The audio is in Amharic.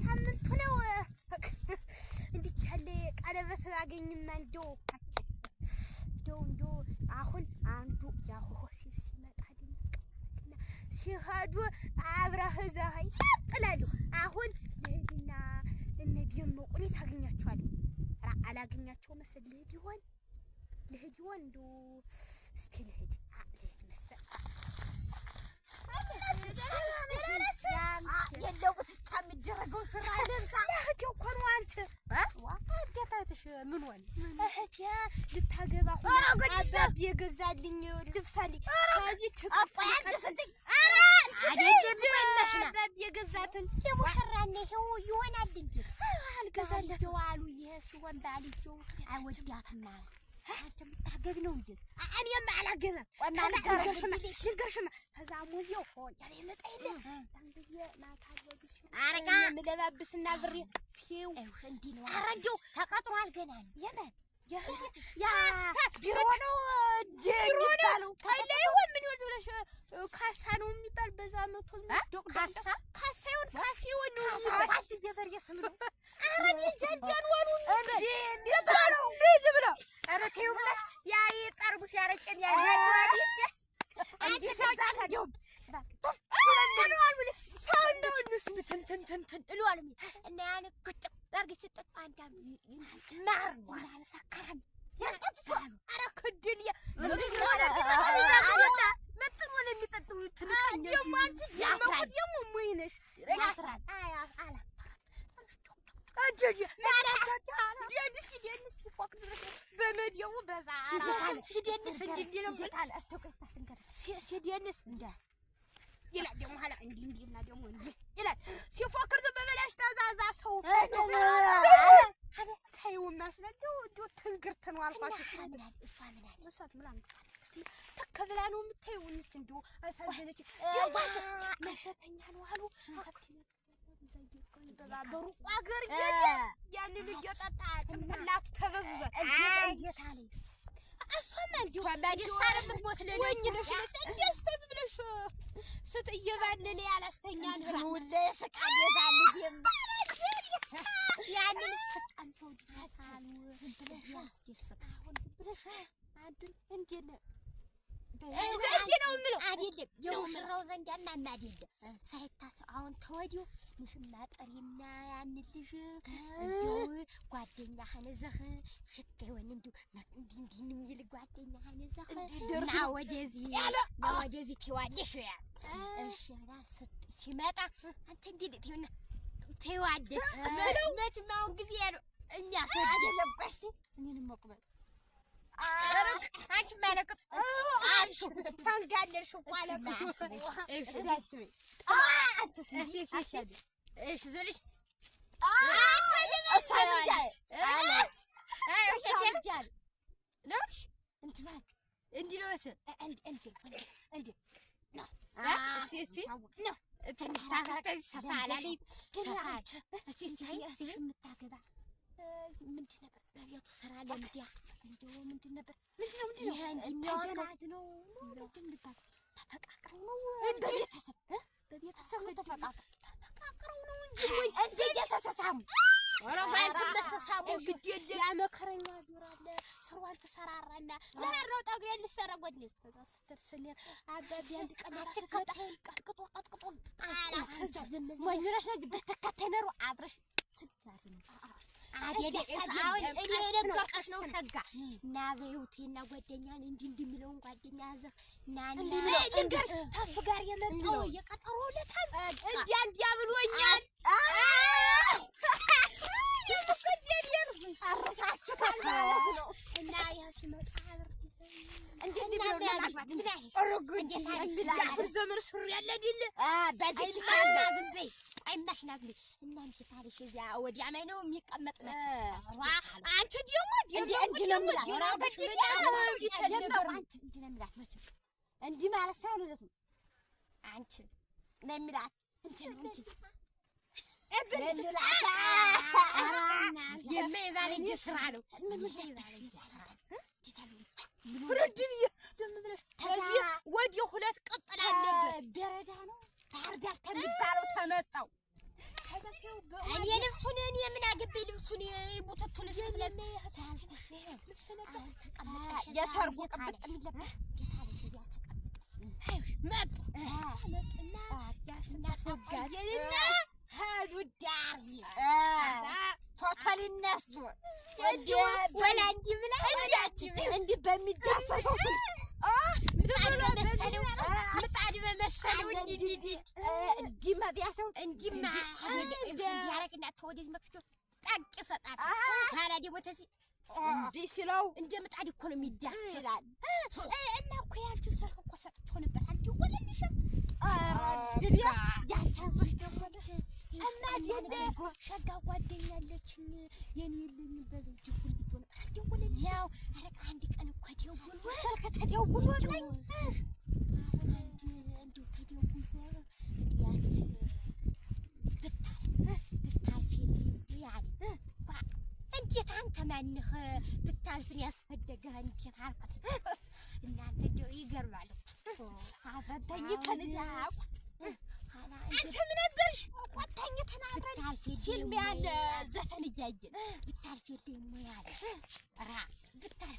ሳምንቱ ነው እንዲቻለ ቀለበት አገኝና እንደው አሁን አንዱ ያሆ ሲመጣ ድንቅና ሲሄዱ አብረህ እዛህ ይጥላሉ አሁን ለሄድና እነዲም ቁሊት አገኛቸዋለሁ አላገኛቸው መስል ልሄድ ይሆን እንደው እስቲ ልሄድ መሰል የለው ብቻ የሚደረገው ስራ ለምሳ ለህቴ እኮ ነው አንቺ አገታትሽ ምን ሆነ እህቴ ልታገባ ሆነ አባብ የገዛልኝ ልብስ አለኝ ከዚህ ተቀጣይ አንተስጥኝ አረ አይደለም አባብ የገዛትን የሙሽራና ይሄው ይሆናል እንጂ አልገዛለት ዋሉ ይሄ ሲሆን ባልጆ አይወዳትም ማለት አንተ ምታገብ ነው እንዴ እኔም አላገባም ልንገርሽማ ከዛ ሙዚው ሆን ያለ መጣ የለ አንግዜ ማታወዱ ሲሆን አረጋ ምለባብስና ብሬ ፊው እንዴ ነው አረጆ ተቀጥሯል ገና የማን ያ ቢሮ ነው የሚባለው ታይላይ ሆን ምን ይወዝ ብለሽ ካሳ ነው የሚባል በዛ መቶ ካሳ ይሁን ነው አት ደፈር የስም ነው አረኔ ጃንጃን ወሩ እንዴ የሚባለው ቤዝ ብላ አረ ተይው ብላ ያ የጠርቡስ ያረጨን ያ ያዋዲ አንቺ ሳታዲው ሰው ነው እንትን እሏል እና ያን ቁጭ አርግ ሲጠጣ አንዳም ማር ነው ሰከረን ያጠጣሉ አረ ከድልያ መጥቶ ነው የሚጠጡ ትንቀኝ ደሞ አንቺ ደሞ ሙይነሽ ያስራል አላ አጀጂ ደንስ ይፎክር በመዲው በዛ ሲደንስ እንዲለው በታል አስተቀስታ እንገር ሲደንስ እንደ ይላል ደሞ hala እንዲና ደሞ ይላል ሲፎክር በበላሽ ታዛዛ ሰው ታዩ ማስለደው ትንግርት ነው አልኳሽ እሷ ምን ተከብላ ነው የምታዩንስ እንዴ አሳዘነች ደባች መሸተኛ ነው አሉ በባበሩ አገር ያንን እየጠጣ ጭንቅላቱ ተበዘዘ እንዴት አለኝ እሷማ እንዲሁ ባዲሳረም ሞት ለለኝነሽ እንደስተት ብለሽ ስትየባለለ ያላስተኛ ነው ለስቃ ደዛል ይምባ ያንን ስጣን ሰው ድረሳሉ ዝብለሽ ያስደስታ አሁን ዝብለሽ አድን እንዴት ነው ነው ምለው አይደለም የሙሽራው ዘንዳና አይደለም ሳይታሰብ አሁን ተወዲው ንሽማ ጠሪና ያን ልጅ እንደው ጓደኛ ሀነዘህ ሽከውን እንደው እንዲህ ነው የሚል ጓደኛ ሀነዘህ እና ወደዚህ ትዋለሽ ያ እሺ ራስ ሲመጣ አንተ እንዴት ይሆነ ትዋለሽ መቼም አሁን ጊዜ ያለው የሚያስወድድ ቆስቲ እኔንም መቅበል አንቺ ማለቀት አንቺ ታንጋለሽ ቋለማ እሺ ዳትይ እሺ ዘልሽ አሳንጃይ አሳንጃይ ለሽ እንትና እንዲሎስ እንዲ ነው እስቲ ነው ትንሽ ታፈስተሽ ሰፋላሊ ሰፋ እስቲ የምታገባ ምንድን ነበር በቤቱ ስራ ለምዲያ እንደው ምንድን ነበር ይሄ እንዲያወጣት ነው ምንድን ነበር ተፈቃቅረው ነው በቤተሰብ ተፈቃቅረው ነው እንጂ ወይ እንደየተሰሳሙ ወራጋንት በሰሳሙ ግድ የለ ያ መከረኛ ዱራለ ስሯን ተሰራራና ለራው ጠግሬ ልሰረጎት ነው ተዛስተርሰለ አባቢ አንድ ቀን ራስ ቀጥቅጦ ጣላ ወይራሽ ነው በተከተነሩ አብረሽ ስትታዝም አሁን እኔ ነገርኩሽ ነው ሸጋ እና በህይወቴና ጓደኛን እንዲሚለውን ጓደኛ ያዘህ ናና እንግዲህ ታሱ ጋር የመጣው የቀጠሮ ለታል እንዲያ ብሎኛል አረሳችሁ ማለት ነው እና ያስመጣ እንዴት ነው ያላፋት ምናይ አረጉ እንዴት ዘመን ሱሪ ያለ አይደል በዚህ ዝም በይ አይማሽናት እናንቺ ታሪሽ እዚያ ወዲያ ላይ ነው የሚቀመጥ ነው አንቺ ደግሞ እንዲለምላት እንዲ ማለት ሰው ነው አንቺ ለሚላት እንጂ ለሚላት የማይባል ስራ ነው ብሩድን ዝም ብለሽ ከዚህ ወዲህ ሁለት ቀጥል አለበት በረዳ ነው ባህር ዳር ተሚባለው ተመጣው እኔ ልብሱን እኔ ምን አገባኝ ልብሱን ቡትቱን ስለለብስ የሰርጉ ቅብጥ የሚለበስ መጡ መጡና ያስናስወጋልና ሄዱ ዳር ቶታል እነሱ ወላ እንዲህ ብላ እንዲህ በሚዳሰሰው ምጣድ በመሰለው እንዲህ መብያ ሰው እንዲህ ያረግና ተወደዚህ መክቶ ጠቅ ይሰጣል። ኋላ ደግሞ ተዚህ እንዲህ ሲለው እንደ ምጣድ እኮ ነው የሚዳሰሳል። እና እኮ ያንቺን ስልክ እኮ ሰጥቶ ነበር አልደወለልሽም? እንግዲህ ያንቺን ደግሞ እናት የለ ሸጋ ጓደኛ አለችኝ የኔ ልኝ በዚህ ጅቡል ቢሆን አልደወለልሽም? ያው አረቃ አንድ ቀን እኮ ደውሎ ስልክ ተደውሎልኝ እንዲሁ ተደውሎ ያች ብታልፊ ያለ እንዴት አንተ ማንህ ብታልፍን ያስፈደገህ እንዴት አልኩት። እናንተ እንደው ይገርማል እኮ አብረን ተኝተን አንተ ምን ነበርሽ? ተኝተን አብረን ፊልም ያለ ዘፈን እያየን ብታልፊልኝ ያለ ራ ብታልፊ